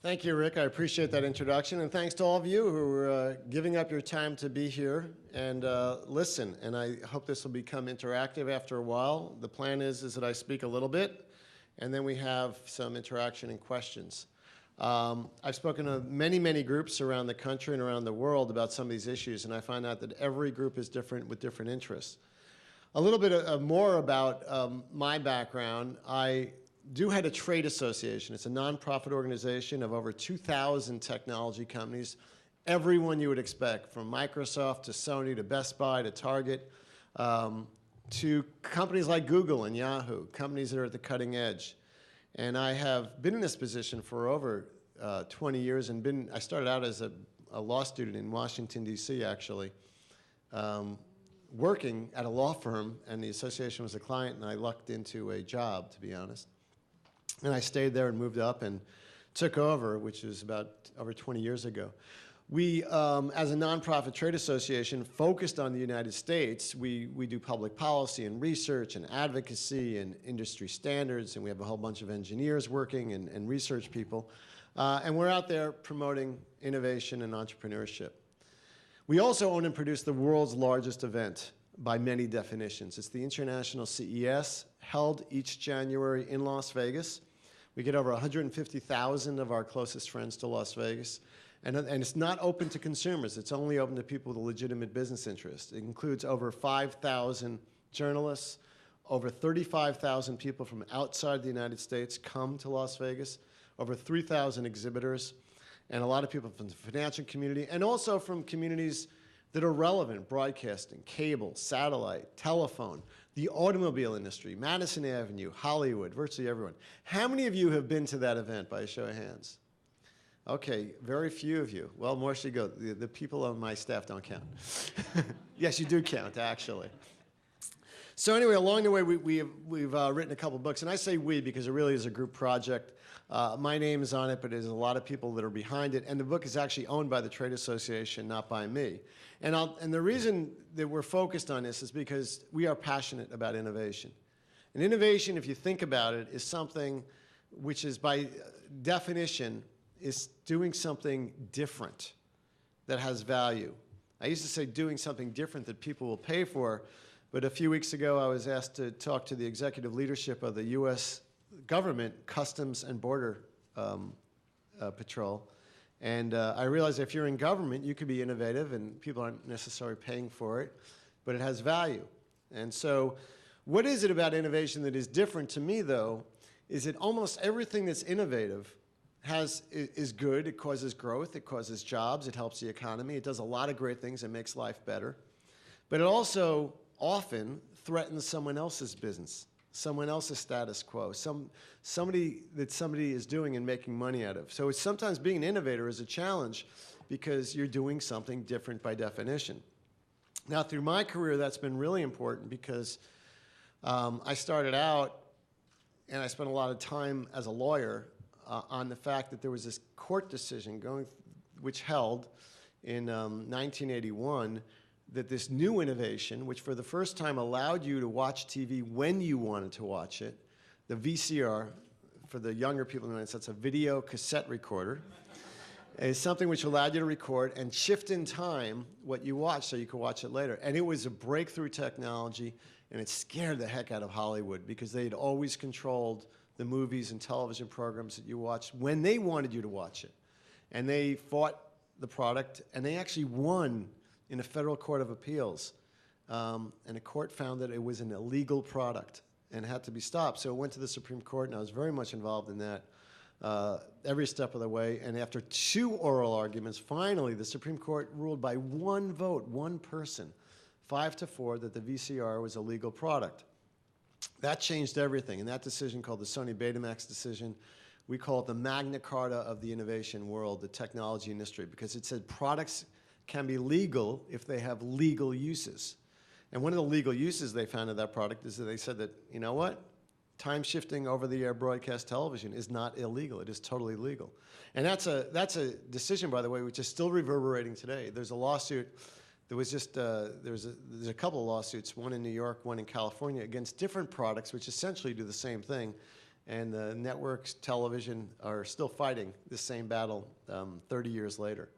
Thank you, Rick. I appreciate that introduction. And thanks to all of you who are giving up your time to be here and listen. And I hope this will become interactive after a while. The plan is that I speak a little bit, and then we have some interaction and questions. I've spoken to many, many groups around the country and around the world about some of these issues, and I find out that every group is different with different interests. A little bit more about my background. I do head a trade association. It's a nonprofit organization of over 2,000 technology companies, everyone you would expect, from Microsoft to Sony to Best Buy to Target, to companies like Google and Yahoo, companies that are at the cutting edge. And I have been in this position for over 20 years and I started out as a law student in Washington, D.C., actually, working at a law firm, and the association was a client, and I lucked into a job, to be honest. And I stayed there and moved up and took over, which was about over 20 years ago. We, as a nonprofit trade association focused on the United States, we do public policy and research and advocacy and industry standards, and we have a whole bunch of engineers working and research people. And we're out there promoting innovation and entrepreneurship. We also own and produce the world's largest event by many definitions. It's the International CES, held each January in Las Vegas. We get over 150,000 of our closest friends to Las Vegas. And it's not open to consumers. It's only open to people with a legitimate business interest. It includes over 5,000 journalists, over 35,000 people from outside the United States come to Las Vegas, over 3,000 exhibitors, and a lot of people from the financial community, and also from communities that are relevant: broadcasting, cable, satellite, telephone, the automobile industry, Madison Avenue, Hollywood, virtually everyone. How many of you have been to that event, by a show of hands? Okay, very few of you. Well, more should go. The people on my staff don't count. Yes, you do count, actually. So anyway, along the way, we've written a couple books, and I say we because it really is a group project. My name is on it, but there's a lot of people that are behind it, and the book is actually owned by the Trade Association, not by me. And the reason that we're focused on this is because we are passionate about innovation. And innovation, if you think about it, is something which is, by definition, is doing something different that has value. I used to say doing something different that people will pay for, but a few weeks ago I was asked to talk to the executive leadership of the U.S. government Customs and Border Patrol, and I realized if you're in government, you could be innovative and people aren't necessarily paying for it, but it has value. And so what is it about innovation that is different to me, though, is that almost everything that's innovative is good. It causes growth, it causes jobs, it helps the economy, it does a lot of great things, it makes life better. But it also often threatens someone else's business, someone else's status quo, somebody is doing and making money out of. So it's sometimes being an innovator is a challenge because you're doing something different by definition. Now, through my career, that's been really important because I started out and I spent a lot of time as a lawyer on the fact that there was this court decision which held in 1981 that this new innovation, which for the first time allowed you to watch TV when you wanted to watch it, the VCR, for the younger people in the United States, that's a video cassette recorder, is something which allowed you to record and shift in time what you watched so you could watch it later. And it was a breakthrough technology, and it scared the heck out of Hollywood because they had always controlled the movies and television programs that you watched when they wanted you to watch it. And they fought the product, and they actually won in a federal court of appeals. And the court found that it was an illegal product and had to be stopped. So it went to the Supreme Court, and I was very much involved in that every step of the way. And after 2 oral arguments, finally, the Supreme Court ruled by 1 vote, 1 person, 5-4, that the VCR was a legal product. That changed everything, and that decision, called the Sony Betamax decision, we call it the Magna Carta of the innovation world, the technology industry, because it said products can be legal if they have legal uses. And one of the legal uses they found of that product is that they said that, you know what? Time shifting over-the-air broadcast television is not illegal. It is totally legal. And that's a decision, by the way, which is still reverberating today. There's a lawsuit. There was just there's a couple of lawsuits, one in New York, one in California, against different products which essentially do the same thing. And the networks, television, are still fighting this same battle 30 years later.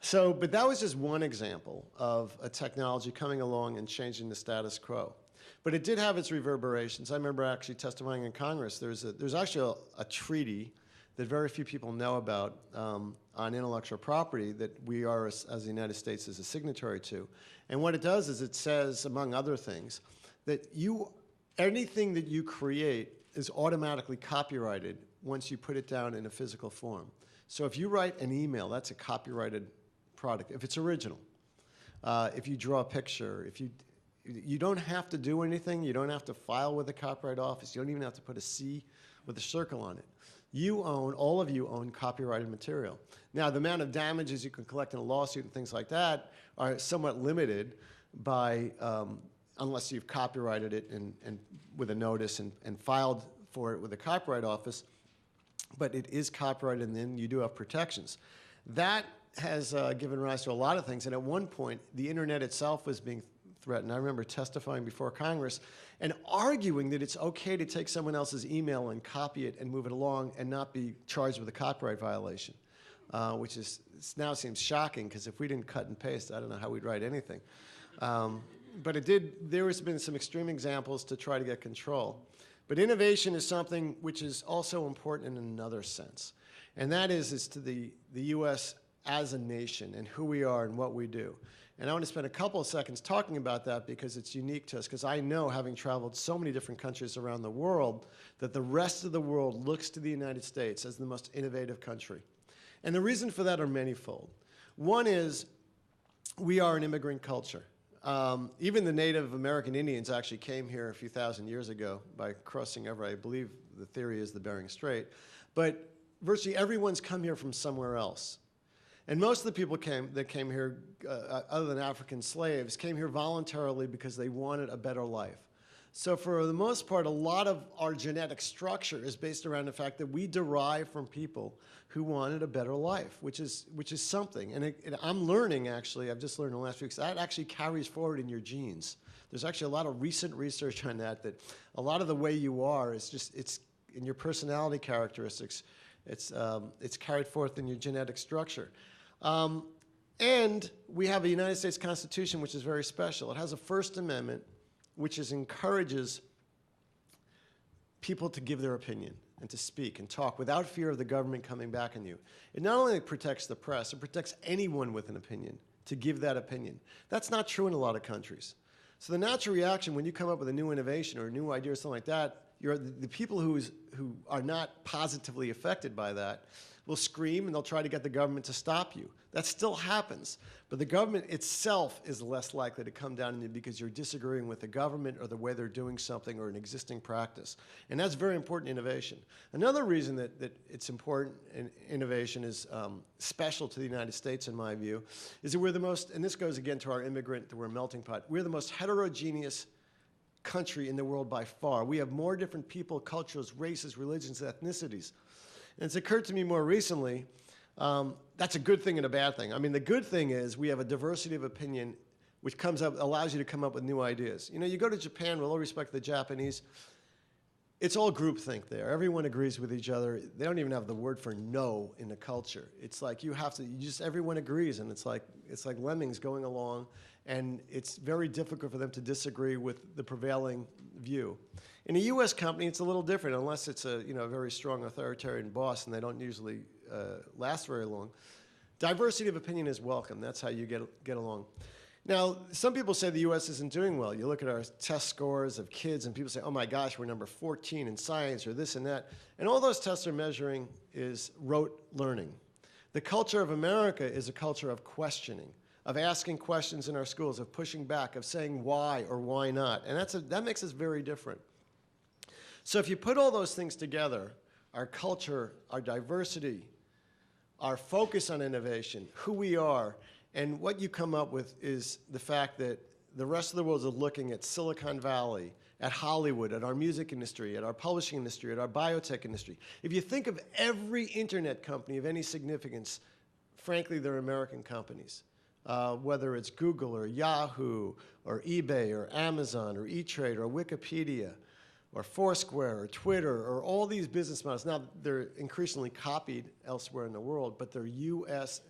So, but that was just one example of a technology coming along and changing the status quo. But it did have its reverberations. I remember actually testifying in Congress. There's actually a treaty that very few people know about on intellectual property that we are, as the United States, is a signatory to. And what it does is it says, among other things, that anything that you create is automatically copyrighted once you put it down in a physical form. So if you write an email, that's a copyrighted product, if it's original. If you draw a picture, you don't have to do anything. You don't have to file with the Copyright Office. You don't even have to put a C with a circle on it. All of you own copyrighted material. Now, the amount of damages you can collect in a lawsuit and things like that are somewhat limited by, unless you've copyrighted it and with a notice and filed for it with the Copyright Office, but it is copyrighted and then you do have protections. That has given rise to a lot of things, and at one point, the internet itself was being threatened. I remember testifying before Congress and arguing that it's okay to take someone else's email and copy it and move it along and not be charged with a copyright violation, which now seems shocking, because if we didn't cut and paste, I don't know how we'd write anything. But there has been some extreme examples to try to get control. But innovation is something which is also important in another sense, and that is to the U.S. as a nation and who we are and what we do. And I want to spend a couple of seconds talking about that because it's unique to us, because I know, having traveled so many different countries around the world, that the rest of the world looks to the United States as the most innovative country. And the reason for that are manifold. One is we are an immigrant culture. Even the Native American Indians actually came here a few thousand years ago by crossing over, I believe the theory is the Bering Strait. But virtually everyone's come here from somewhere else. And most of the people that came here, other than African slaves, came here voluntarily because they wanted a better life. So for the most part, a lot of our genetic structure is based around the fact that we derive from people who wanted a better life, which is something. And I'm learning, actually, I've just learned in the last few weeks, that actually carries forward in your genes. There's actually a lot of recent research on that a lot of the way you are is it's in your personality characteristics. It's carried forth in your genetic structure. And we have a United States Constitution, which is very special. It has a First Amendment, which encourages people to give their opinion and to speak and talk without fear of the government coming back on you. It not only protects the press, it protects anyone with an opinion to give that opinion. That's not true in a lot of countries. So the natural reaction when you come up with a new innovation or a new idea or something like that, the people who are not positively affected by that will scream and they'll try to get the government to stop you. That still happens. But the government itself is less likely to come down on you because you're disagreeing with the government or the way they're doing something or an existing practice. And that's very important innovation. Another reason that it's important in innovation is special to the United States, in my view, is that we're the most, and this goes again to our immigrant, we're a melting pot, we're the most heterogeneous country in the world by far. We have more different people, cultures, races, religions, ethnicities. And it's occurred to me more recently, that's a good thing and a bad thing. I mean, the good thing is we have a diversity of opinion which allows you to come up with new ideas. You know, you go to Japan, with all respect to the Japanese, it's all groupthink there. Everyone agrees with each other. They don't even have the word for no in the culture. It's like everyone agrees, and it's like lemmings going along, and it's very difficult for them to disagree with the prevailing view. In a U.S. company, it's a little different, unless it's a very strong authoritarian boss, and they don't usually last very long. Diversity of opinion is welcome. That's how you get along. Now, some people say the U.S. isn't doing well. You look at our test scores of kids, and people say, oh my gosh, we're number 14 in science, or this and that. And all those tests are measuring is rote learning. The culture of America is a culture of questioning, of asking questions in our schools, of pushing back, of saying why or why not. And that makes us very different. So if you put all those things together, our culture, our diversity, our focus on innovation, who we are, and what you come up with is the fact that the rest of the world is looking at Silicon Valley, at Hollywood, at our music industry, at our publishing industry, at our biotech industry. If you think of every internet company of any significance, frankly, they're American companies. Whether it's Google or Yahoo or eBay or Amazon or E-Trade or Wikipedia, or Foursquare or Twitter or all these business models. Now, they're increasingly copied elsewhere in the world, but they're U.S.